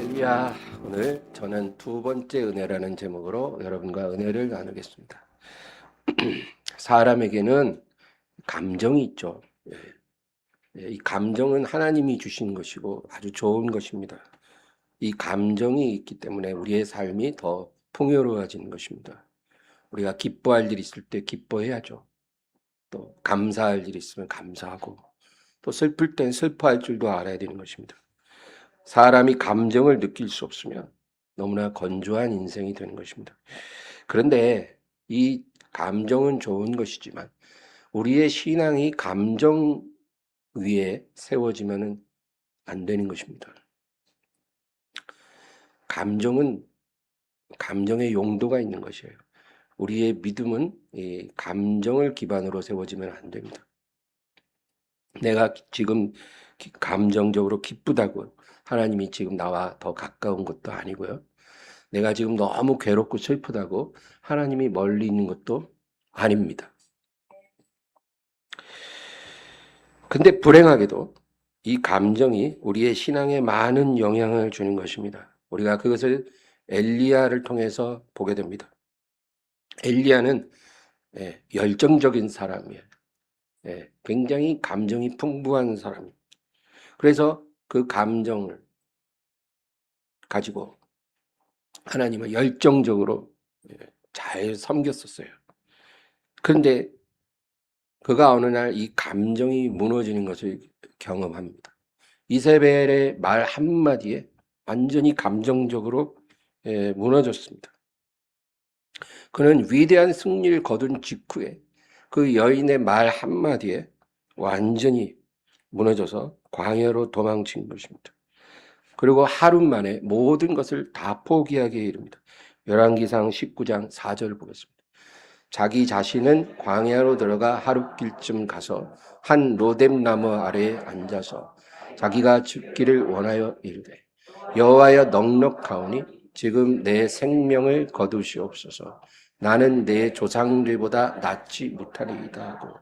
할렐루야. 오늘 저는 두 번째 은혜라는 제목으로 여러분과 은혜를 나누겠습니다. 사람에게는 감정이 있죠. 이 감정은 하나님이 주신 것이고 아주 좋은 것입니다. 이 감정이 있기 때문에 우리의 삶이 더 풍요로워지는 것입니다. 우리가 기뻐할 일 있을 때 기뻐해야죠. 또 감사할 일 있으면 감사하고, 또 슬플 땐 슬퍼할 줄도 알아야 되는 것입니다. 사람이 감정을 느낄 수 없으면 너무나 건조한 인생이 되는 것입니다. 그런데 이 감정은 좋은 것이지만 우리의 신앙이 감정 위에 세워지면 안 되는 것입니다. 감정은 감정의 용도가 있는 것이에요. 우리의 믿음은 이 감정을 기반으로 세워지면 안 됩니다. 내가 지금 감정적으로 기쁘다고 하나님이 지금 나와 더 가까운 것도 아니고요. 내가 지금 너무 괴롭고 슬프다고 하나님이 멀리 있는 것도 아닙니다. 근데 불행하게도 이 감정이 우리의 신앙에 많은 영향을 주는 것입니다. 우리가 그것을 엘리야를 통해서 보게 됩니다. 엘리야는 열정적인 사람이에요. 굉장히 감정이 풍부한 사람이에요. 그래서 그 감정을 가지고 하나님을 열정적으로 잘 섬겼었어요. 그런데 그가 어느 날 이 감정이 무너지는 것을 경험합니다. 이세벨의 말 한마디에 완전히 감정적으로 무너졌습니다. 그는 위대한 승리를 거둔 직후에 그 여인의 말 한마디에 완전히 무너져서 광야로 도망친 것입니다. 그리고 하루 만에 모든 것을 다 포기하게 이릅니다. 열왕기상 19장 4절 보겠습니다. 자기 자신은 광야로 들어가 하룻길쯤 가서 한 로뎀나무 아래에 앉아서 자기가 죽기를 원하여 이르되 여호와여 넉넉하오니 지금 내 생명을 거두시옵소서. 나는 내 조상들보다 낫지 못하리이다 하고,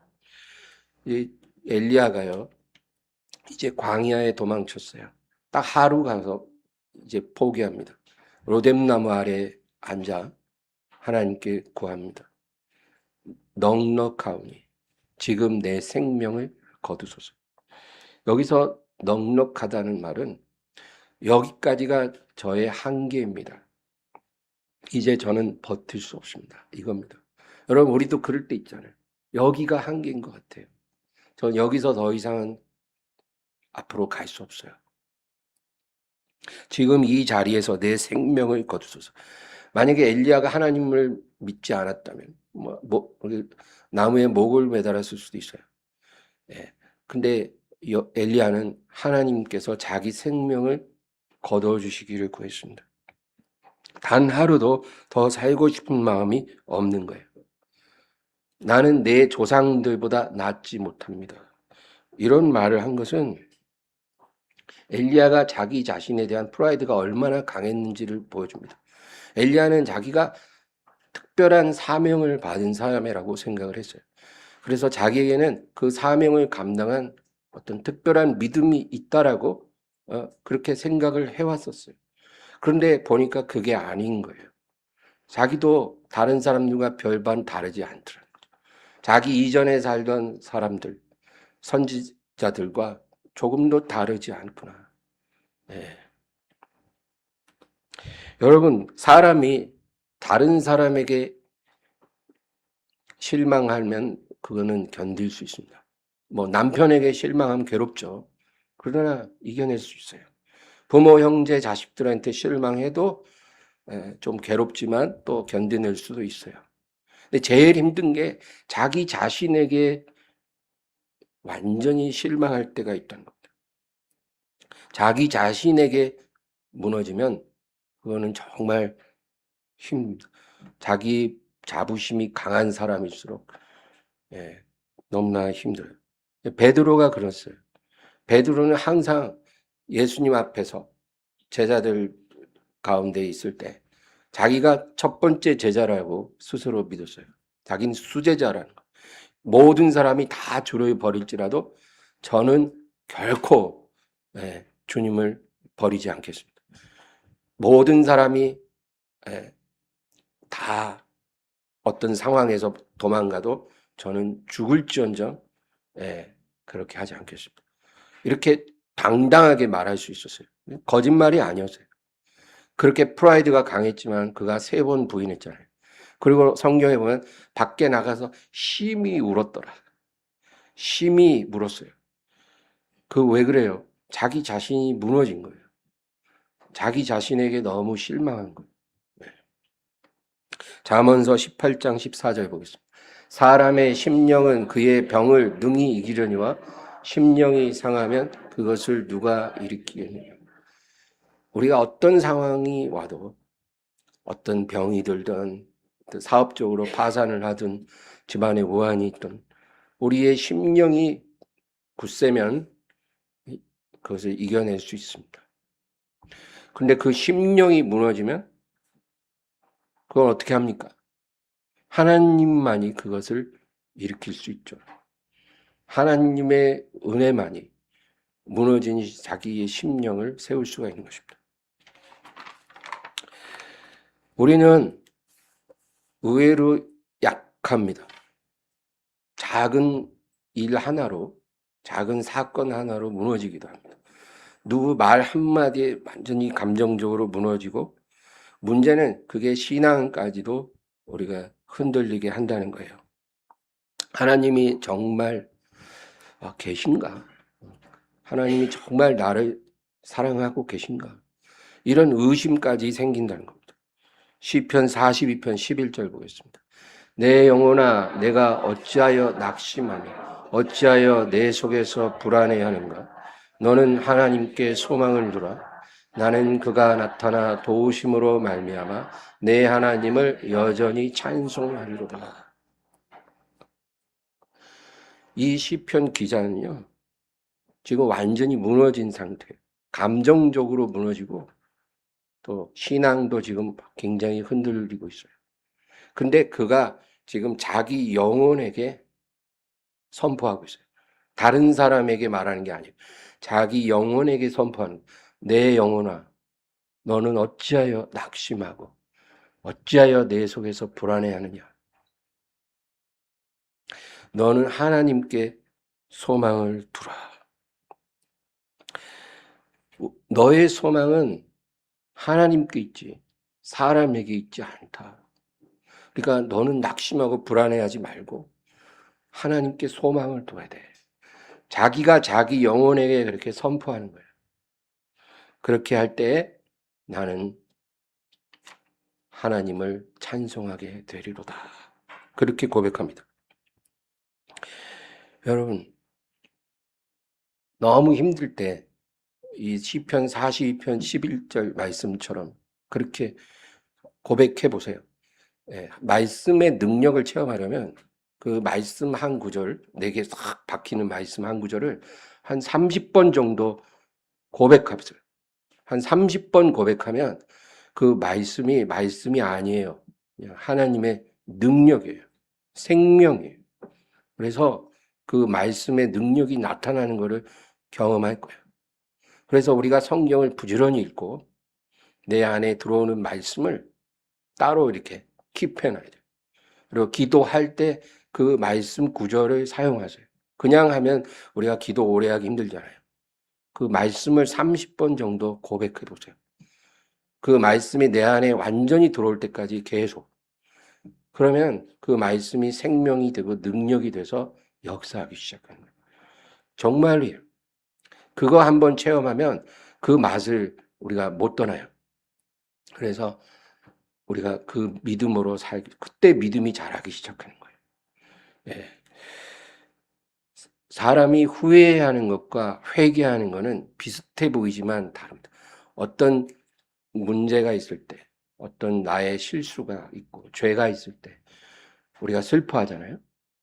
이 엘리야가요 이제 광야에 도망쳤어요. 딱 하루 가서 이제 포기합니다. 로뎀나무 아래 앉아 하나님께 구합니다. 넉넉하오니 지금 내 생명을 거두소서. 여기서 넉넉하다는 말은 여기까지가 저의 한계입니다. 이제 저는 버틸 수 없습니다. 이겁니다. 여러분, 우리도 그럴 때 있잖아요. 여기가 한계인 것 같아요. 전 여기서 더 이상은 앞으로 갈 수 없어요. 지금 이 자리에서 내 생명을 거두소서. 만약에 엘리야가 하나님을 믿지 않았다면 나무에 목을 매달았을 수도 있어요. 근데 엘리야는 하나님께서 자기 생명을 거둬주시기를 구했습니다. 단 하루도 더 살고 싶은 마음이 없는 거예요. 나는 내 조상들보다 낫지 못합니다. 이런 말을 한 것은 엘리야가 자기 자신에 대한 프라이드가 얼마나 강했는지를 보여줍니다. 엘리야는 자기가 특별한 사명을 받은 사람이라고 생각을 했어요. 그래서 자기에게는 그 사명을 감당한 어떤 특별한 믿음이 있다라고 그렇게 생각을 해왔었어요. 그런데 보니까 그게 아닌 거예요. 자기도 다른 사람들과 별반 다르지 않더라고요. 자기 이전에 살던 사람들, 선지자들과 조금도 다르지 않구나. 여러분, 사람이 다른 사람에게 실망하면 그거는 견딜 수 있습니다. 남편에게 실망하면 괴롭죠. 그러나 이겨낼 수 있어요. 부모, 형제, 자식들한테 실망해도 좀 괴롭지만 또 견뎌낼 수도 있어요. 근데 제일 힘든 게 자기 자신에게 완전히 실망할 때가 있다는 겁니다. 자기 자신에게 무너지면 그거는 정말 힘듭니다. 자기 자부심이 강한 사람일수록 너무나 힘들어요. 베드로가 그랬어요. 베드로는 항상 예수님 앞에서 제자들 가운데 있을 때 자기가 첫 번째 제자라고 스스로 믿었어요. 자기는 수제자라는 거. 모든 사람이 다 주를 버릴지라도 저는 결코 주님을 버리지 않겠습니다. 모든 사람이 다 어떤 상황에서 도망가도 저는 죽을지언정 그렇게 하지 않겠습니다. 이렇게 당당하게 말할 수 있었어요. 거짓말이 아니었어요. 그렇게 프라이드가 강했지만 그가 3번 부인했잖아요. 그리고 성경에 보면 밖에 나가서 심히 울었더라. 심히 물었어요. 그 왜 그래요? 자기 자신이 무너진 거예요. 자기 자신에게 너무 실망한 거예요. 잠언서 18장 14절 보겠습니다. 사람의 심령은 그의 병을 능히 이기려니와 심령이 상하면 그것을 누가 일으키겠느냐. 우리가 어떤 상황이 와도 어떤 병이 들든 사업적으로 파산을 하든 집안에 우환이 있든 우리의 심령이 굳세면 그것을 이겨낼 수 있습니다. 그런데 그 심령이 무너지면 그걸 어떻게 합니까? 하나님만이 그것을 일으킬 수 있죠. 하나님의 은혜만이 무너진 자기의 심령을 세울 수가 있는 것입니다. 우리는 의외로 약합니다. 작은 일 하나로, 작은 사건 하나로 무너지기도 합니다. 누구 말 한마디에 완전히 감정적으로 무너지고, 문제는 그게 신앙까지도 우리가 흔들리게 한다는 거예요. 하나님이 정말 계신가? 하나님이 정말 나를 사랑하고 계신가? 이런 의심까지 생긴다는 겁니다. 시편 42편 11절 보겠습니다. 내 영혼아 내가 어찌하여 낙심하며 어찌하여 내 속에서 불안해하는가? 너는 하나님께 소망을 두라. 나는 그가 나타나 도우심으로 말미암아 내 하나님을 여전히 찬송하리로다. 이 시편 기자는요, 지금 완전히 무너진 상태예요. 감정적으로 무너지고 또 신앙도 지금 굉장히 흔들리고 있어요. 근데 그가 지금 자기 영혼에게 선포하고 있어요. 다른 사람에게 말하는 게 아니에요. 자기 영혼에게 선포하는, 내 영혼아 너는 어찌하여 낙심하고 어찌하여 내 속에서 불안해하느냐. 너는 하나님께 소망을 두라. 너의 소망은 하나님께 있지 사람에게 있지 않다. 그러니까 너는 낙심하고 불안해하지 말고 하나님께 소망을 둬야 돼. 자기가 자기 영혼에게 그렇게 선포하는 거예요. 그렇게 할 때 나는 하나님을 찬송하게 되리로다. 그렇게 고백합니다. 여러분, 너무 힘들 때 이 시편 42편 11절 말씀처럼 그렇게 고백해 보세요. 말씀의 능력을 체험하려면 그 말씀 한 구절, 내게 싹 박히는 말씀 한 구절을 한 30번 정도 고백하세요. 한 30번 고백하면 그 말씀이 아니에요. 그냥 하나님의 능력이에요. 생명이에요. 그래서 그 말씀의 능력이 나타나는 것을 경험할 거예요. 그래서 우리가 성경을 부지런히 읽고 내 안에 들어오는 말씀을 따로 이렇게 킵해놔야 돼요. 그리고 기도할 때 그 말씀 구절을 사용하세요. 그냥 하면 우리가 기도 오래 하기 힘들잖아요. 그 말씀을 30번 정도 고백해 보세요. 그 말씀이 내 안에 완전히 들어올 때까지 계속. 그러면 그 말씀이 생명이 되고 능력이 돼서 역사하기 시작하는 거예요. 정말이에요. 그거 한번 체험하면 그 맛을 우리가 못 떠나요. 그래서 우리가 그 믿음으로 그때 믿음이 자라기 시작하는 거예요. 예. 사람이 후회하는 것과 회개하는 것은 비슷해 보이지만 다릅니다. 어떤 문제가 있을 때, 어떤 나의 실수가 있고 죄가 있을 때 우리가 슬퍼하잖아요.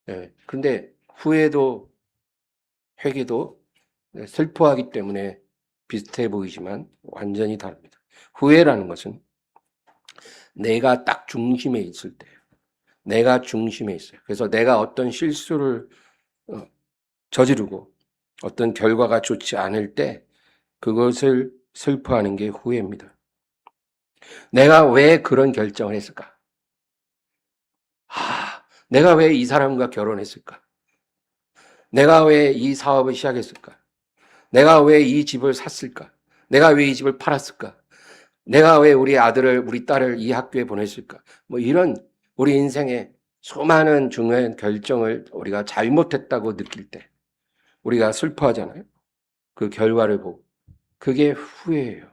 예. 그런데 후회도 회개도 슬퍼하기 때문에 비슷해 보이지만 완전히 다릅니다. 후회라는 것은 내가 딱 중심에 있을 때, 내가 중심에 있어요. 그래서 내가 어떤 실수를 저지르고 어떤 결과가 좋지 않을 때 그것을 슬퍼하는 게 후회입니다. 내가 왜 그런 결정을 했을까? 내가 왜 이 사람과 결혼했을까? 내가 왜 이 사업을 시작했을까? 내가 왜 이 집을 샀을까? 내가 왜 이 집을 팔았을까? 내가 왜 우리 아들을, 우리 딸을 이 학교에 보냈을까? 뭐 이런 우리 인생의 수많은 중요한 결정을 우리가 잘못했다고 느낄 때 우리가 슬퍼하잖아요. 그 결과를 보고. 그게 후회예요.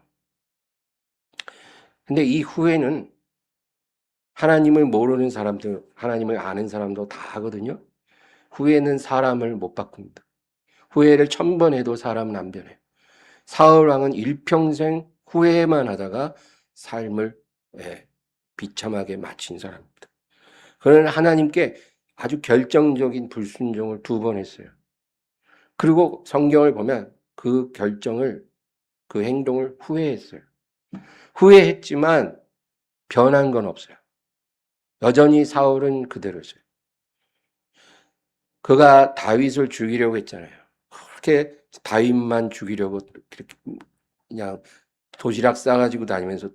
근데 이 후회는 하나님을 모르는 사람들, 하나님을 아는 사람도 다 하거든요. 후회는 사람을 못 바꿉니다. 후회를 1000번 해도 사람은 안 변해요. 사울왕은 일평생 후회만 하다가 삶을 비참하게 마친 사람입니다. 그는 하나님께 아주 결정적인 불순종을 2번 했어요. 그리고 성경을 보면 그 결정을, 그 행동을 후회했어요. 후회했지만 변한 건 없어요. 여전히 사울은 그대로였어요. 그가 다윗을 죽이려고 했잖아요. 그렇게 다윗만 죽이려고 그렇게 그냥 도시락 싸가지고 다니면서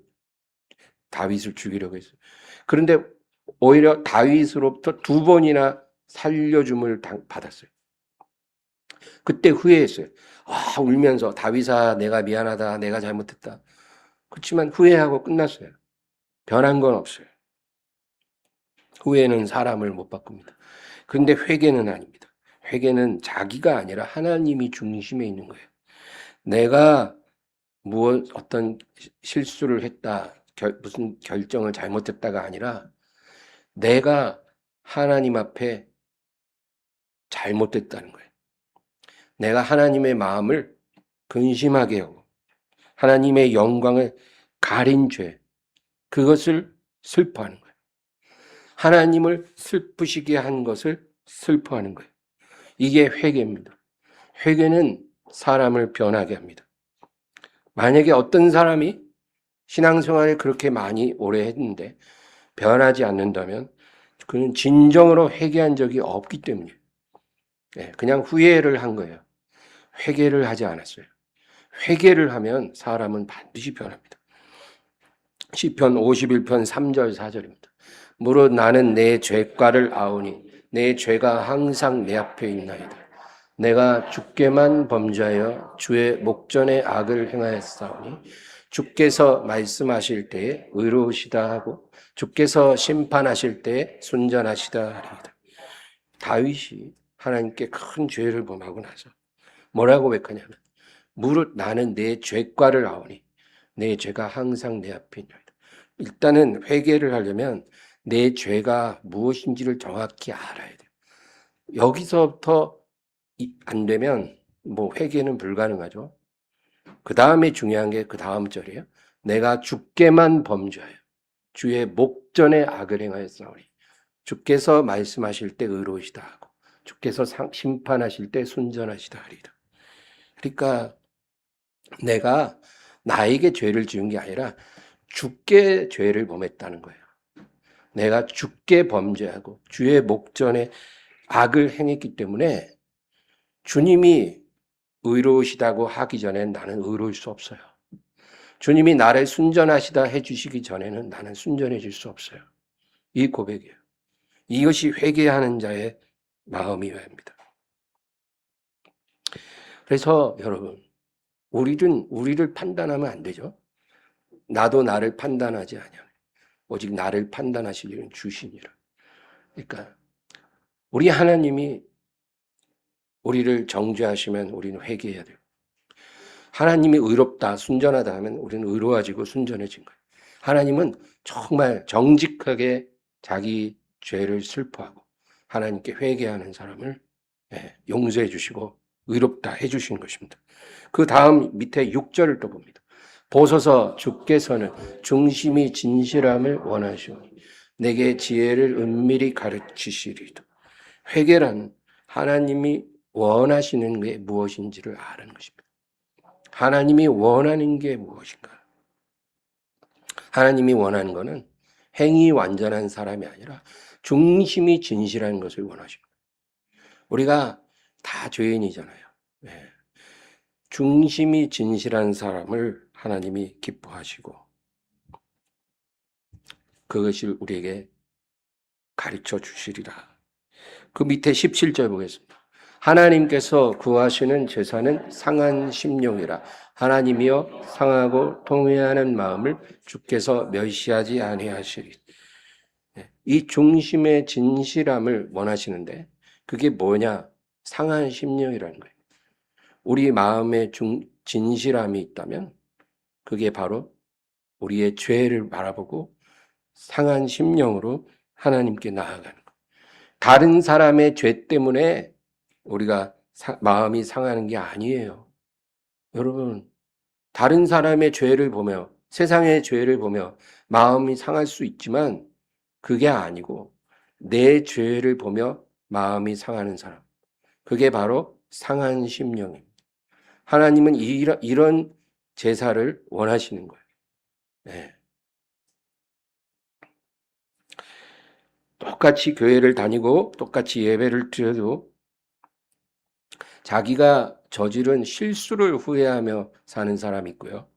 다윗을 죽이려고 했어요. 그런데 오히려 다윗으로부터 2번이나 살려줌을 받았어요. 그때 후회했어요. 울면서 다윗아, 내가 미안하다, 내가 잘못했다. 그렇지만 후회하고 끝났어요. 변한 건 없어요. 후회는 사람을 못 바꿉니다. 그런데 회개는 아닙니다. 회개는 자기가 아니라 하나님이 중심에 있는 거예요. 내가 어떤 실수를 했다, 무슨 결정을 잘못했다가 아니라 내가 하나님 앞에 잘못됐다는 거예요. 내가 하나님의 마음을 근심하게 하고 하나님의 영광을 가린 죄, 그것을 슬퍼하는 거예요. 하나님을 슬프시게 한 것을 슬퍼하는 거예요. 이게 회개입니다. 회개는 사람을 변하게 합니다. 만약에 어떤 사람이 신앙생활을 그렇게 많이 오래 했는데 변하지 않는다면 그는 진정으로 회개한 적이 없기 때문이에요. 그냥 후회를 한 거예요. 회개를 하지 않았어요. 회개를 하면 사람은 반드시 변합니다. 시편 51편 3절 4절입니다. 무릇 나는 내 죄과를 아오니 내 죄가 항상 내 앞에 있나이다. 내가 주께만 범죄하여 주의 목전에 악을 행하였사오니 주께서 말씀하실 때에 의로우시다 하고 주께서 심판하실 때에 순전하시다 하리이다. 다윗이 하나님께 큰 죄를 범하고 나서 뭐라고 고백하냐면 무릇 나는 내 죄과를 아오니 내 죄가 항상 내 앞에 있나이다. 일단은 회개를 하려면 내 죄가 무엇인지를 정확히 알아야 돼요. 여기서부터 안 되면 뭐 회개는 불가능하죠. 그 다음에 중요한 게 그 다음 절이에요. 내가 주께만 범죄하여 주의 목전에 악을 행하였사오니 주께서 말씀하실 때 의로우시다 하고 주께서 심판하실 때 순전하시다 하리라. 그러니까 내가 나에게 죄를 지은 게 아니라 주께 죄를 범했다는 거예요. 내가 주께 범죄하고 주의 목전에 악을 행했기 때문에 주님이 의로우시다고 하기 전엔 나는 의로울 수 없어요. 주님이 나를 순전하시다 해주시기 전에는 나는 순전해질 수 없어요. 이 고백이에요. 이것이 회개하는 자의 마음이어야 합니다. 그래서 여러분, 우리를 판단하면 안 되죠. 나도 나를 판단하지 않아. 오직 나를 판단하실 일은 주시니라. 그러니까 우리 하나님이 우리를 정죄하시면 우리는 회개해야 돼요. 하나님이 의롭다, 순전하다 하면 우리는 의로워지고 순전해진 거예요. 하나님은 정말 정직하게 자기 죄를 슬퍼하고 하나님께 회개하는 사람을 용서해 주시고 의롭다 해 주시는 것입니다. 그 다음 밑에 6절을 또 봅니다. 보소서 주께서는 중심이 진실함을 원하시오니 내게 지혜를 은밀히 가르치시리이다. 회개란 하나님이 원하시는 게 무엇인지를 아는 것입니다. 하나님이 원하는 게 무엇인가? 하나님이 원하는 것은 행위 완전한 사람이 아니라 중심이 진실한 것을 원하십니다. 우리가 다 죄인이잖아요. 중심이 진실한 사람을 하나님이 기뻐하시고 그것을 우리에게 가르쳐 주시리라. 그 밑에 17절 보겠습니다. 하나님께서 구하시는 제사는 상한 심령이라. 하나님이여 상하고 통회하는 마음을 주께서 멸시하지 아니하시리. 이 중심의 진실함을 원하시는데 그게 뭐냐? 상한 심령이라는 거예요. 우리 마음에 진실함이 있다면 그게 바로 우리의 죄를 바라보고 상한 심령으로 하나님께 나아가는 거예요. 다른 사람의 죄 때문에 우리가 마음이 상하는 게 아니에요. 여러분, 다른 사람의 죄를 보며, 세상의 죄를 보며 마음이 상할 수 있지만 그게 아니고 내 죄를 보며 마음이 상하는 사람. 그게 바로 상한 심령입니다. 하나님은 이런 제사를 원하시는 거예요. 네. 똑같이 교회를 다니고 똑같이 예배를 드려도 자기가 저지른 실수를 후회하며 사는 사람이 있고요.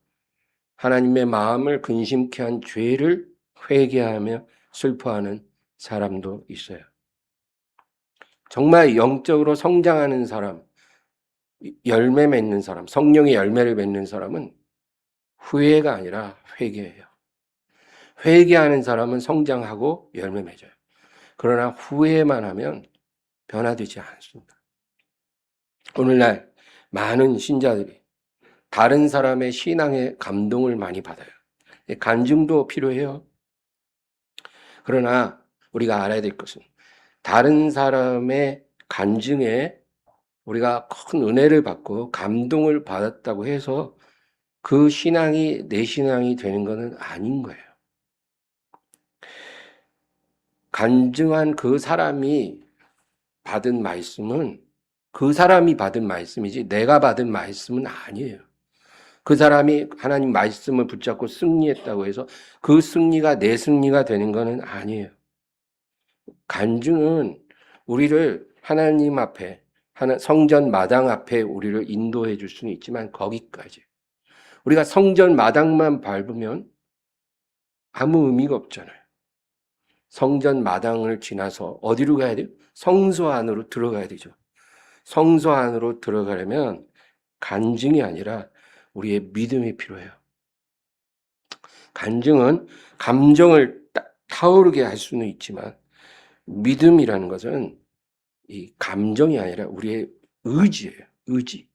하나님의 마음을 근심케 한 죄를 회개하며 슬퍼하는 사람도 있어요. 정말 영적으로 성장하는 사람, 열매 맺는 사람, 성령의 열매를 맺는 사람은 후회가 아니라 회개예요. 회개하는 사람은 성장하고 열매 맺어요. 그러나 후회만 하면 변화되지 않습니다. 오늘날 많은 신자들이 다른 사람의 신앙에 감동을 많이 받아요. 간증도 필요해요. 그러나 우리가 알아야 될 것은 다른 사람의 간증에 우리가 큰 은혜를 받고 감동을 받았다고 해서 그 신앙이 내 신앙이 되는 것은 아닌 거예요. 간증한 그 사람이 받은 말씀은 그 사람이 받은 말씀이지 내가 받은 말씀은 아니에요. 그 사람이 하나님 말씀을 붙잡고 승리했다고 해서 그 승리가 내 승리가 되는 것은 아니에요. 간증은 우리를 하나님 앞에, 성전 마당 앞에 우리를 인도해 줄 수는 있지만 거기까지. 우리가 성전 마당만 밟으면 아무 의미가 없잖아요. 성전 마당을 지나서 어디로 가야 돼요? 성소 안으로 들어가야 되죠. 성소 안으로 들어가려면 간증이 아니라 우리의 믿음이 필요해요. 간증은 감정을 타오르게 할 수는 있지만 믿음이라는 것은 이 감정이 아니라 우리의 의지예요. 의지.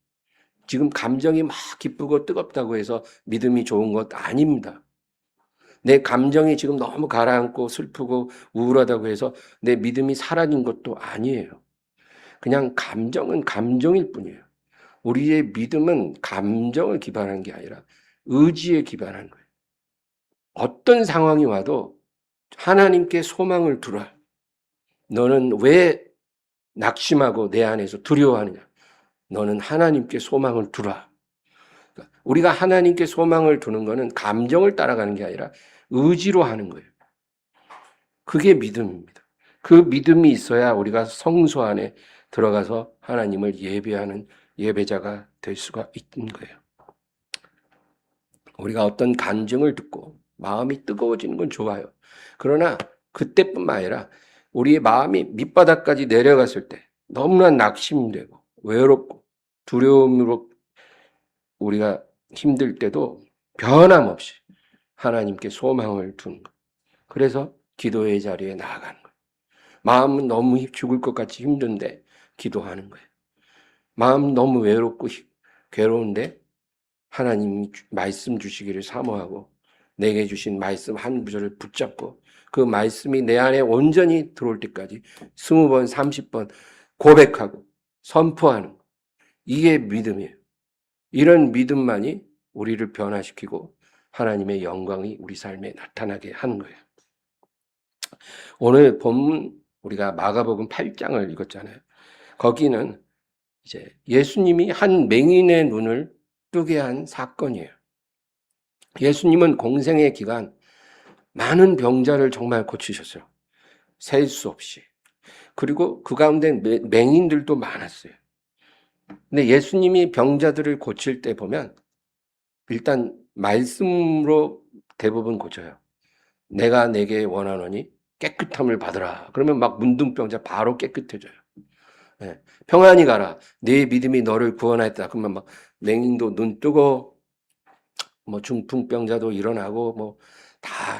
지금 감정이 막 기쁘고 뜨겁다고 해서 믿음이 좋은 것 아닙니다. 내 감정이 지금 너무 가라앉고 슬프고 우울하다고 해서 내 믿음이 사라진 것도 아니에요. 그냥 감정은 감정일 뿐이에요. 우리의 믿음은 감정을 기반한 게 아니라 의지에 기반한 거예요. 어떤 상황이 와도 하나님께 소망을 두라. 너는 왜 낙심하고 내 안에서 두려워하느냐? 너는 하나님께 소망을 두라. 우리가 하나님께 소망을 두는 것은 감정을 따라가는 게 아니라 의지로 하는 거예요. 그게 믿음입니다. 그 믿음이 있어야 우리가 성소 안에 들어가서 하나님을 예배하는 예배자가 될 수가 있는 거예요. 우리가 어떤 간증을 듣고 마음이 뜨거워지는 건 좋아요. 그러나 그때뿐만 아니라 우리의 마음이 밑바닥까지 내려갔을 때 너무나 낙심되고 외롭고 두려움으로 우리가 힘들 때도 변함없이 하나님께 소망을 두는 것. 그래서 기도의 자리에 나아가는 거예요. 마음은 너무 죽을 것 같이 힘든데 기도하는 거예요. 마음 너무 외롭고 괴로운데 하나님이 말씀 주시기를 사모하고 내게 주신 말씀 한 구절을 붙잡고 그 말씀이 내 안에 온전히 들어올 때까지 20번, 30번 고백하고 선포하는 거. 이게 믿음이에요. 이런 믿음만이 우리를 변화시키고 하나님의 영광이 우리 삶에 나타나게 하는 거예요. 오늘 본문 우리가 마가복음 8장을 읽었잖아요. 거기는 이제 예수님이 한 맹인의 눈을 뜨게 한 사건이에요. 예수님은 공생의 기간 많은 병자를 정말 고치셨어요. 셀 수 없이. 그리고 그 가운데 맹인들도 많았어요. 근데 예수님이 병자들을 고칠 때 보면 일단 말씀으로 대부분 고쳐요. 내가 내게 원하노니 깨끗함을 받으라. 그러면 막 문둥병자 바로 깨끗해져요. 예. 평안히 가라. 네 믿음이 너를 구원하였다. 그러면 막 맹인도 눈 뜨고 뭐 중풍병자도 일어나고 뭐 다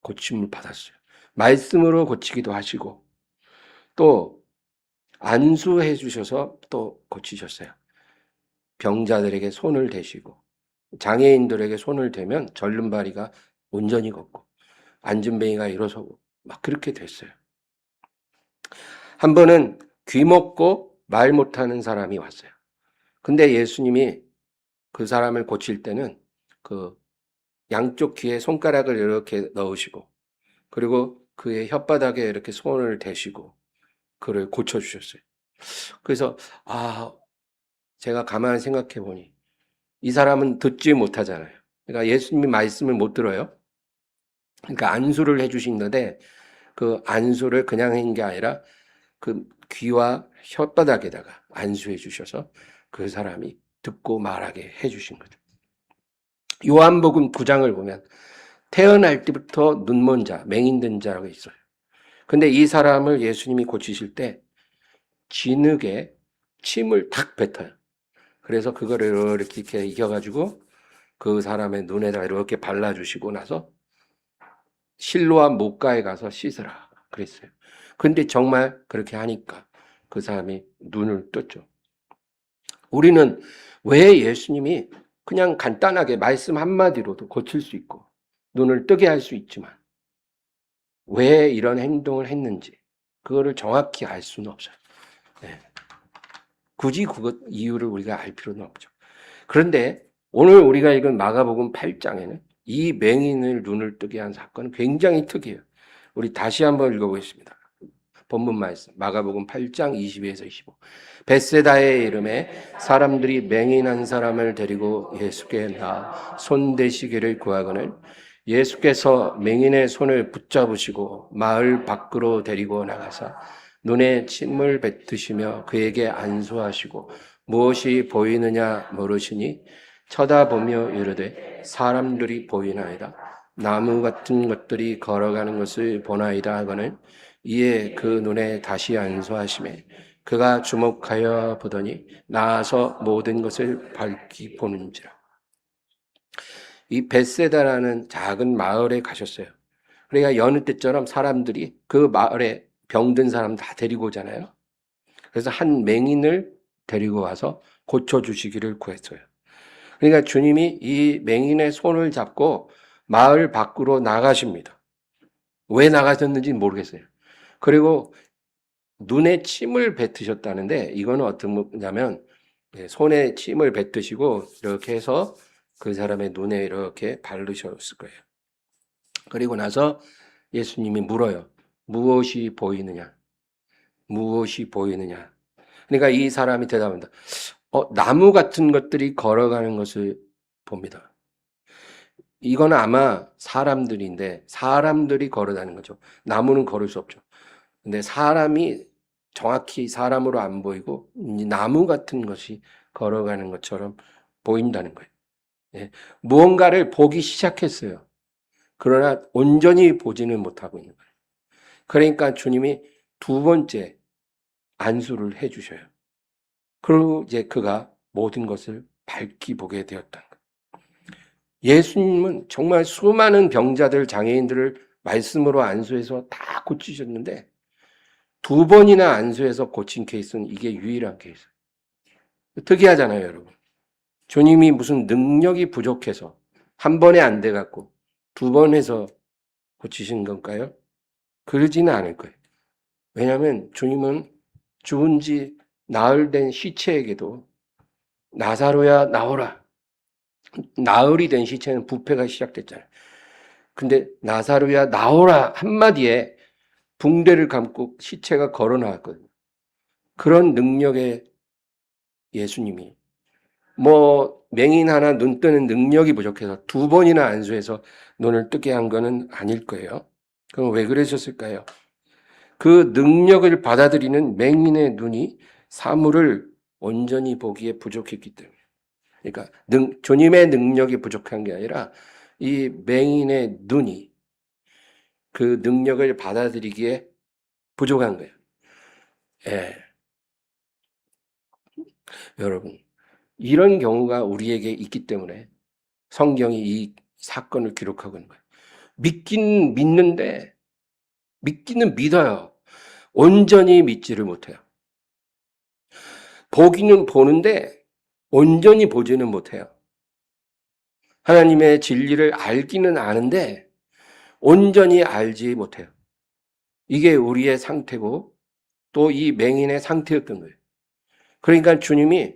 고침을 받았어요. 말씀으로 고치기도 하시고 또 안수해 주셔서 또 고치셨어요. 병자들에게 손을 대시고 장애인들에게 손을 대면 절름발이가 온전히 걷고 안진뱅이가 일어서고 막 그렇게 됐어요. 한 번은 귀 먹고 말 못하는 사람이 왔어요. 근데 예수님이 그 사람을 고칠 때는 그 양쪽 귀에 손가락을 이렇게 넣으시고 그리고 그의 혓바닥에 이렇게 손을 대시고 그를 고쳐주셨어요. 그래서 제가 가만히 생각해 보니 이 사람은 듣지 못하잖아요. 그러니까 예수님이 말씀을 못 들어요. 그러니까 안수를 해주시는데 그 안수를 그냥 한 게 아니라 그 귀와 혓바닥에다가 안수해 주셔서 그 사람이 듣고 말하게 해주신 거죠. 요한복음 9장을 보면 태어날 때부터 눈먼 자, 맹인된 자가 있어요. 근데 이 사람을 예수님이 고치실 때 진흙에 침을 탁 뱉어요. 그래서 그거를 이렇게 이겨가지고 그 사람의 눈에다 이렇게 발라주시고 나서 실로암 목가에 가서 씻으라 그랬어요. 근데 정말 그렇게 하니까 그 사람이 눈을 떴죠. 우리는 왜 예수님이 그냥 간단하게 말씀 한마디로도 고칠 수 있고 눈을 뜨게 할 수 있지만 왜 이런 행동을 했는지 그거를 정확히 알 수는 없어요. 네. 굳이 그것 이유를 우리가 알 필요는 없죠. 그런데 오늘 우리가 읽은 마가복음 8장에는 이 맹인을 눈을 뜨게 한 사건은 굉장히 특이해요. 우리 다시 한번 읽어보겠습니다. 본문 말씀 마가복음 8장 22에서 25. 벳세다의 이름에 사람들이 맹인한 사람을 데리고 예수께 나아 손대시기를 구하거늘 예수께서 맹인의 손을 붙잡으시고 마을 밖으로 데리고 나가사 눈에 침을 뱉으시며 그에게 안수하시고 무엇이 보이느냐 물으시니 쳐다보며 이르되 사람들이 보이나이다. 나무 같은 것들이 걸어가는 것을 보나이다 하거늘 이에 그 눈에 다시 안수하시매 그가 주목하여 보더니 나아서 모든 것을 밝히 보는지라. 이 벳세다라는 작은 마을에 가셨어요. 그러니까 여느 때처럼 사람들이 그 마을에 병든 사람 다 데리고 오잖아요. 그래서 한 맹인을 데리고 와서 고쳐주시기를 구했어요. 그러니까 주님이 이 맹인의 손을 잡고 마을 밖으로 나가십니다. 왜 나가셨는지 모르겠어요. 그리고 눈에 침을 뱉으셨다는데 이거는 어떤 거냐면 손에 침을 뱉으시고 이렇게 해서 그 사람의 눈에 이렇게 바르셨을 거예요. 그리고 나서 예수님이 물어요. 무엇이 보이느냐? 무엇이 보이느냐? 그러니까 이 사람이 대답합니다. 나무 같은 것들이 걸어가는 것을 봅니다. 이건 아마 사람들인데 사람들이 걸어다니는 거죠. 나무는 걸을 수 없죠. 근데 사람이 정확히 사람으로 안 보이고 나무 같은 것이 걸어가는 것처럼 보인다는 거예요. 예. 무언가를 보기 시작했어요. 그러나 온전히 보지는 못하고 있는 거예요. 그러니까 주님이 두 번째 안수를 해주셔요. 그리고 이제 그가 모든 것을 밝히 보게 되었다는 거예요. 예수님은 정말 수많은 병자들, 장애인들을 말씀으로 안수해서 다 고치셨는데 두 번이나 안수해서 고친 케이스는 이게 유일한 케이스. 특이하잖아요, 여러분. 주님이 무슨 능력이 부족해서 한 번에 안 돼갖고 두 번 해서 고치신 건가요? 그러지는 않을 거예요. 왜냐하면 주님은 죽은 지 나흘 된 시체에게도 나사로야 나오라. 나흘이 된 시체는 부패가 시작됐잖아요. 근데 나사로야 나오라 한마디에 붕대를 감고 시체가 걸어 나왔거든요. 그런 능력의 예수님이 맹인 하나 눈 뜨는 능력이 부족해서 두 번이나 안수해서 눈을 뜨게 한 거는 아닐 거예요. 그럼 왜 그러셨을까요? 그 능력을 받아들이는 맹인의 눈이 사물을 온전히 보기에 부족했기 때문에. 그러니까 주님의 능력이 부족한 게 아니라 이 맹인의 눈이 그 능력을 받아들이기에 부족한 거예요. 예. 여러분, 이런 경우가 우리에게 있기 때문에 성경이 이 사건을 기록하고 있는 거예요. 믿긴 믿는데, 믿기는 믿어요. 온전히 믿지를 못해요. 보기는 보는데 온전히 보지는 못해요. 하나님의 진리를 알기는 아는데 온전히 알지 못해요. 이게 우리의 상태고 또 이 맹인의 상태였던 거예요. 그러니까 주님이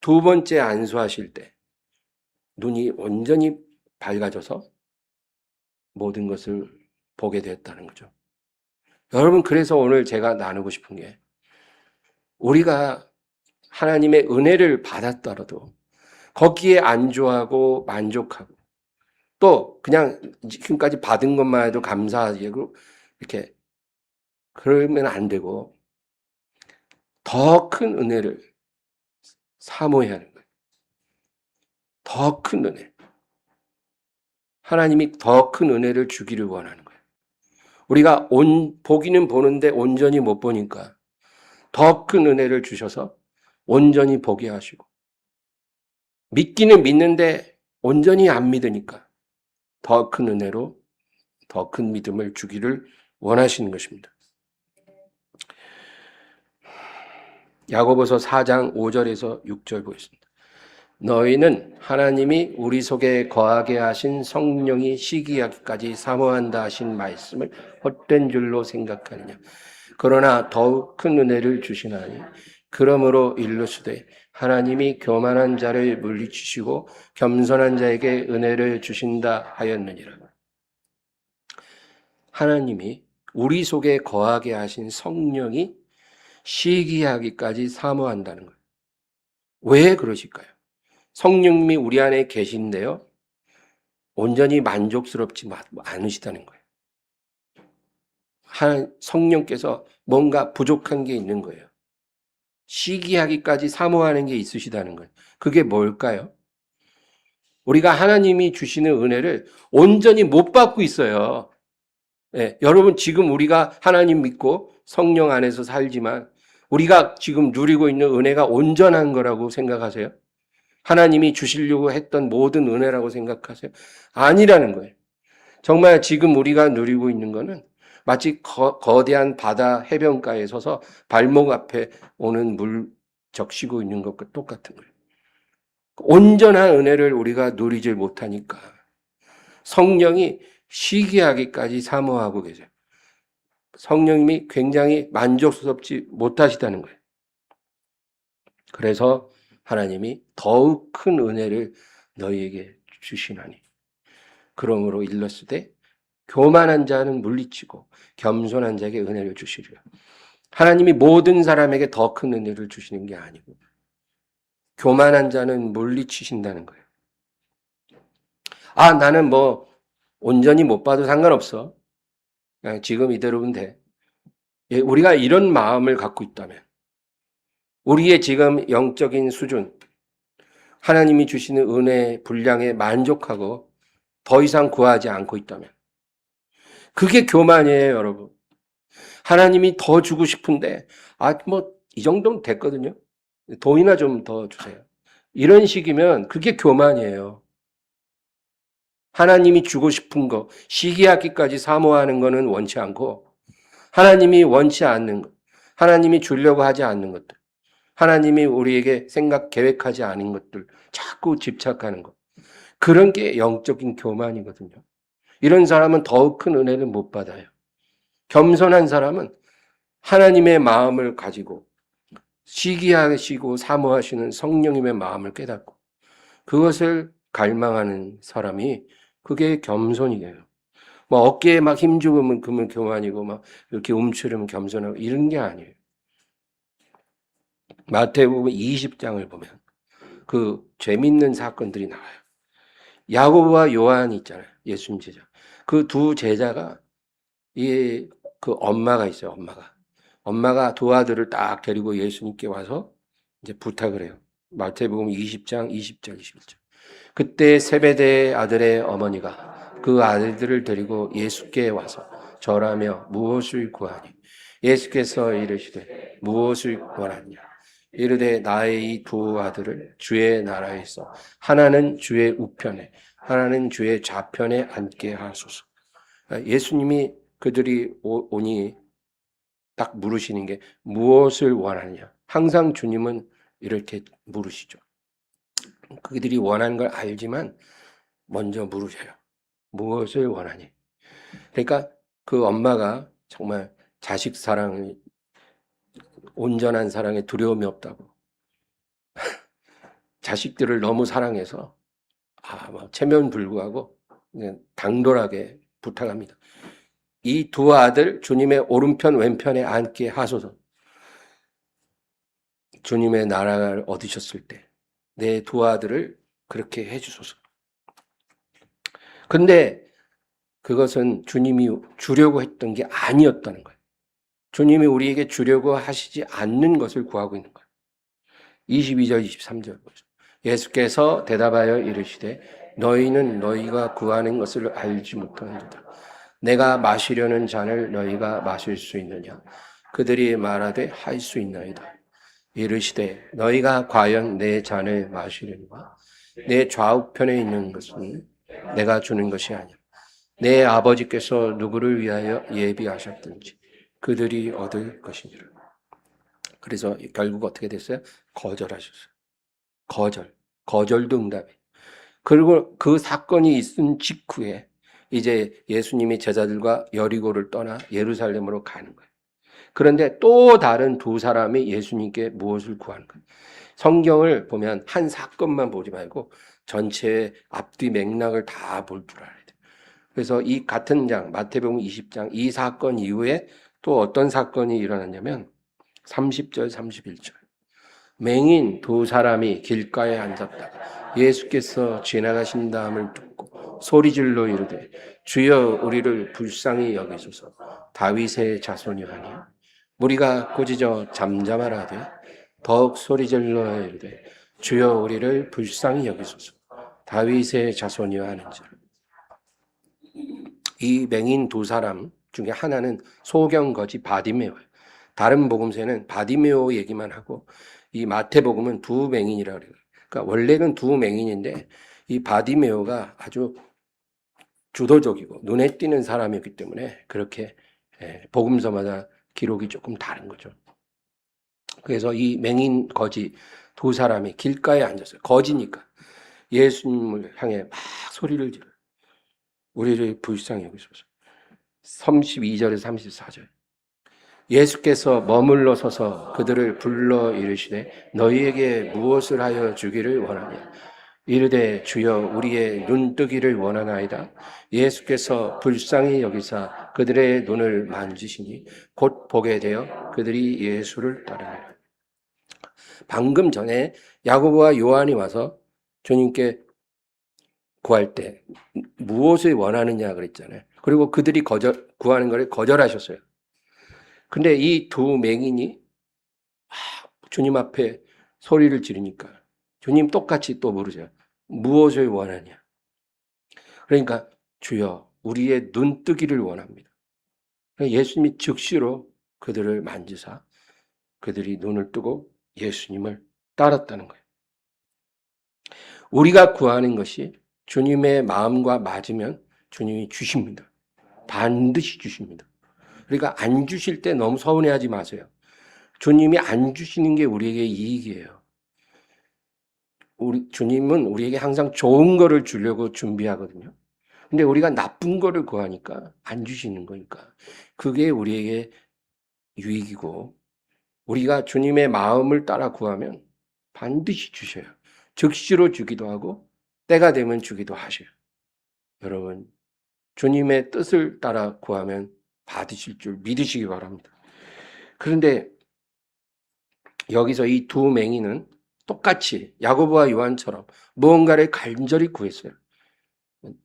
두 번째 안수하실 때 눈이 온전히 밝아져서 모든 것을 보게 되었다는 거죠. 여러분, 그래서 오늘 제가 나누고 싶은 게, 우리가 하나님의 은혜를 받았더라도 거기에 안주하고 만족하고 또 그냥 지금까지 받은 것만 해도 감사하고 이렇게 그러면 안 되고 더 큰 은혜를 사모해야 하는 거예요. 더 큰 은혜. 하나님이 더 큰 은혜를 주기를 원하는 거예요. 우리가 보기는 보는데 온전히 못 보니까 더 큰 은혜를 주셔서 온전히 보게 하시고, 믿기는 믿는데 온전히 안 믿으니까 더 큰 은혜로 더 큰 믿음을 주기를 원하시는 것입니다. 야고보서 4장 5절에서 6절 보겠습니다. 너희는 하나님이 우리 속에 거하게 하신 성령이 시기하기까지 사모한다 하신 말씀을 헛된 줄로 생각하느냐. 그러나 더욱 큰 은혜를 주시나니 그러므로 일루스되 하나님이 교만한 자를 물리치시고 겸손한 자에게 은혜를 주신다 하였느니라. 하나님이 우리 속에 거하게 하신 성령이 시기하기까지 사모한다는 거예요. 왜 그러실까요? 성령님이 우리 안에 계신데요, 온전히 만족스럽지 않으시다는 거예요. 성령께서 뭔가 부족한 게 있는 거예요. 시기하기까지 사모하는 게 있으시다는 거예요. 그게 뭘까요? 우리가 하나님이 주시는 은혜를 온전히 못 받고 있어요. 네, 여러분, 지금 우리가 하나님 믿고 성령 안에서 살지만 우리가 지금 누리고 있는 은혜가 온전한 거라고 생각하세요? 하나님이 주시려고 했던 모든 은혜라고 생각하세요? 아니라는 거예요. 정말 지금 우리가 누리고 있는 거는 마치 거대한 바다 해변가에 서서 발목 앞에 오는 물 적시고 있는 것과 똑같은 거예요. 온전한 은혜를 우리가 누리질 못하니까 성령이 시기하기까지 사모하고 계세요. 성령님이 굉장히 만족스럽지 못하시다는 거예요. 그래서 하나님이 더욱 큰 은혜를 너희에게 주시나니 그러므로 일렀으되 교만한 자는 물리치고 겸손한 자에게 은혜를 주시리라. 하나님이 모든 사람에게 더 큰 은혜를 주시는 게 아니고 교만한 자는 물리치신다는 거예요. 아, 나는 뭐 온전히 못 봐도 상관없어. 그냥 지금 이대로면 돼. 우리가 이런 마음을 갖고 있다면, 우리의 지금 영적인 수준, 하나님이 주시는 은혜 분량에 만족하고 더 이상 구하지 않고 있다면, 그게 교만이에요, 여러분. 하나님이 더 주고 싶은데, 이 정도면 됐거든요. 돈이나 좀 더 주세요. 이런 식이면 그게 교만이에요. 하나님이 주고 싶은 거, 시기하기까지 사모하는 거는 원치 않고, 하나님이 원치 않는 것, 하나님이 주려고 하지 않는 것들, 하나님이 우리에게 계획하지 않은 것들, 자꾸 집착하는 것. 그런 게 영적인 교만이거든요. 이런 사람은 더욱 큰 은혜를 못 받아요. 겸손한 사람은 하나님의 마음을 가지고 시기하시고 사모하시는 성령님의 마음을 깨닫고 그것을 갈망하는 사람이 그게 겸손이에요. 뭐 어깨에 막 힘주고 그러면 교만이고 막 이렇게 움츠리면 겸손하고 이런 게 아니에요. 마태복음 20장을 보면 그 재밌는 사건들이 나와요. 야고보와 요한이 있잖아요. 예수님 제자. 그 두 제자가 그 엄마가 있어요. 엄마가 두 아들을 딱 데리고 예수님께 와서 이제 부탁을 해요. 마태복음 20장 20절 21절. 그때 세베대 아들의 어머니가 그 아들들을 데리고 예수께 와서 절하며 무엇을 구하니? 예수께서 이르시되 무엇을 원하냐? 이르되 나의 이 두 아들을 주의 나라에서 하나는 주의 우편에 하나는 주의 좌편에 앉게 하소서. 예수님이 그들이 오니 딱 물으시는 게 무엇을 원하냐? 항상 주님은 이렇게 물으시죠. 그들이 원하는 걸 알지만 먼저 물으셔요. 무엇을 원하니? 그러니까 그 엄마가 정말 자식 사랑을, 온전한 사랑에 두려움이 없다고 자식들을 너무 사랑해서 체면불구하고 그냥 당돌하게 부탁합니다. 이 두 아들 주님의 오른편 왼편에 앉게 하소서. 주님의 나라를 얻으셨을 때 내 두 아들을 그렇게 해주소서. 근데 그것은 주님이 주려고 했던 게 아니었다는 거예요. 주님이 우리에게 주려고 하시지 않는 것을 구하고 있는 거예요. 22절 23절 보죠. 예수께서 대답하여 이르시되 너희는 너희가 구하는 것을 알지 못하는도다. 내가 마시려는 잔을 너희가 마실 수 있느냐? 그들이 말하되 할 수 있나이다. 이르시되 너희가 과연 내 잔을 마시려니와 내 좌우편에 있는 것은 내가 주는 것이 아니야. 내 아버지께서 누구를 위하여 예비하셨든지 그들이 얻을 것이니라. 그래서 결국 어떻게 됐어요? 거절하셨어요. 거절도 응답이에요. 그리고 그 사건이 있은 직후에 이제 예수님이 제자들과 여리고를 떠나 예루살렘으로 가는 거예요. 그런데 또 다른 두 사람이 예수님께 무엇을 구하는 거예요. 성경을 보면 한 사건만 보지 말고 전체의 앞뒤 맥락을 다 볼 줄 알아야 돼요. 그래서 이 같은 장, 마태복음 20장 이 사건 이후에 또 어떤 사건이 일어났냐면 30절, 31절. 맹인 두 사람이 길가에 앉았다가 예수께서 지나가신다함을 듣고 소리질러 이르되 주여 우리를 불쌍히 여기소서. 다윗의 자손이 아니요 무리가 꾸짖어 잠잠하라되 더욱 소리질러 이르되 주여 우리를 불쌍히 여기소서. 다윗의 자손이여 하는지라. 이 맹인 두 사람 중에 하나는 소경거지 바디메오예요. 다른 복음서에는 바디메오 얘기만 하고 이 마태복음은 두 맹인이라고 그래요. 그러니까 원래는 두 맹인인데 이 바디메오가 아주 주도적이고 눈에 띄는 사람이었기 때문에 그렇게 복음서마다 기록이 조금 다른 거죠. 그래서 이 맹인 거지 두 사람이 길가에 앉았어요. 거지니까 예수님을 향해 막 소리를 지르. 우리를 불쌍히 여기소서. 32절에서 34절. 예수께서 머물러 서서 그들을 불러 이르시되 너희에게 무엇을 하여 주기를 원하냐? 이르되 주여 우리의 눈뜨기를 원하나이다. 예수께서 불쌍히 여기사 그들의 눈을 만지시니 곧 보게 되어 그들이 예수를 따르니라. 방금 전에 야고보와 요한이 와서 주님께 구할 때 무엇을 원하느냐 그랬잖아요. 그리고 그들이 구하는 것을 거절하셨어요. 근데 이 두 맹인이 주님 앞에 소리를 지르니까 주님 똑같이 또 물으세요. 무엇을 원하냐? 그러니까 주여 우리의 눈뜨기를 원합니다. 예수님이 즉시로 그들을 만지사 그들이 눈을 뜨고 예수님을 따랐다는 거예요. 우리가 구하는 것이 주님의 마음과 맞으면 주님이 주십니다. 반드시 주십니다. 그러니까 안 주실 때 너무 서운해하지 마세요. 주님이 안 주시는 게 우리에게 이익이에요. 주님은 우리에게 항상 좋은 거를 주려고 준비하거든요. 근데 우리가 나쁜 거를 구하니까 안 주시는 거니까 그게 우리에게 유익이고 우리가 주님의 마음을 따라 구하면 반드시 주셔요. 즉시로 주기도 하고 때가 되면 주기도 하셔요. 여러분 주님의 뜻을 따라 구하면 받으실 줄 믿으시기 바랍니다. 그런데 여기서 이 두 맹인은 똑같이 야고보와 요한처럼 무언가를 간절히 구했어요.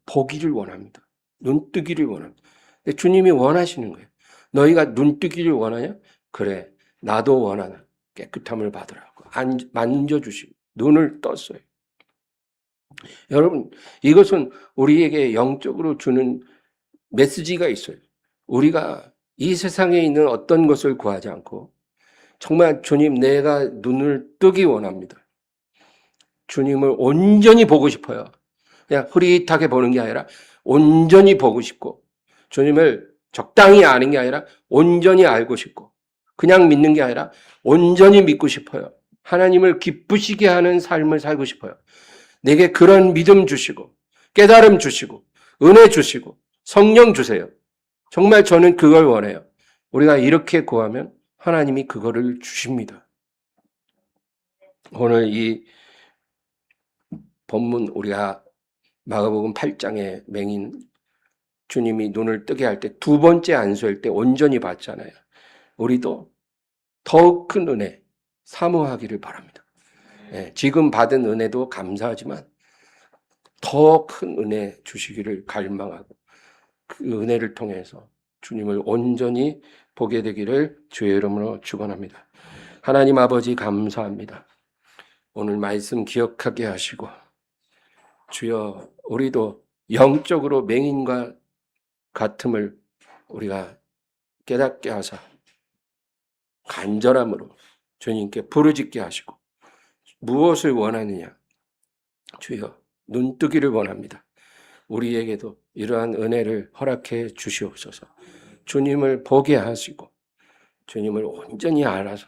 보기를 원합니다. 눈뜨기를 원합니다. 근데 주님이 원하시는 거예요. 너희가 눈뜨기를 원하냐? 그래, 나도 원하나. 깨끗함을 받으라고 만져주시고 눈을 떴어요. 여러분, 이것은 우리에게 영적으로 주는 메시지가 있어요. 우리가 이 세상에 있는 어떤 것을 구하지 않고 정말 주님, 내가 눈을 뜨기 원합니다. 주님을 온전히 보고 싶어요. 그냥 흐릿하게 보는 게 아니라 온전히 보고 싶고, 주님을 적당히 아는 게 아니라 온전히 알고 싶고, 그냥 믿는 게 아니라 온전히 믿고 싶어요. 하나님을 기쁘시게 하는 삶을 살고 싶어요. 내게 그런 믿음 주시고, 깨달음 주시고, 은혜 주시고, 성령 주세요. 정말 저는 그걸 원해요. 우리가 이렇게 구하면 하나님이 그거를 주십니다. 오늘 이 본문 우리가 마가복음 8장의 맹인 주님이 눈을 뜨게 할 때 두 번째 안수할 때 온전히 봤잖아요. 우리도 더욱 큰 은혜 사모하기를 바랍니다. 지금 받은 은혜도 감사하지만 더 큰 은혜 주시기를 갈망하고 그 은혜를 통해서 주님을 온전히 보게 되기를 주의 이름으로 축원합니다. 하나님 아버지 감사합니다. 오늘 말씀 기억하게 하시고 주여 우리도 영적으로 맹인과 같음을 우리가 깨닫게 하사 간절함으로 주님께 부르짖게 하시고 무엇을 원하느냐 주여 눈뜨기를 원합니다. 우리에게도 이러한 은혜를 허락해 주시옵소서. 주님을 보게 하시고 주님을 온전히 알아서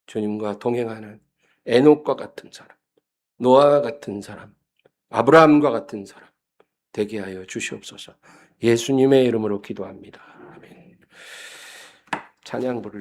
주님과 동행하는 에녹과 같은 사람, 노아와 같은 사람, 아브라함과 같은 사람 되게 하여 주시옵소서. 예수님의 이름으로 기도합니다. 아멘. 찬양 부를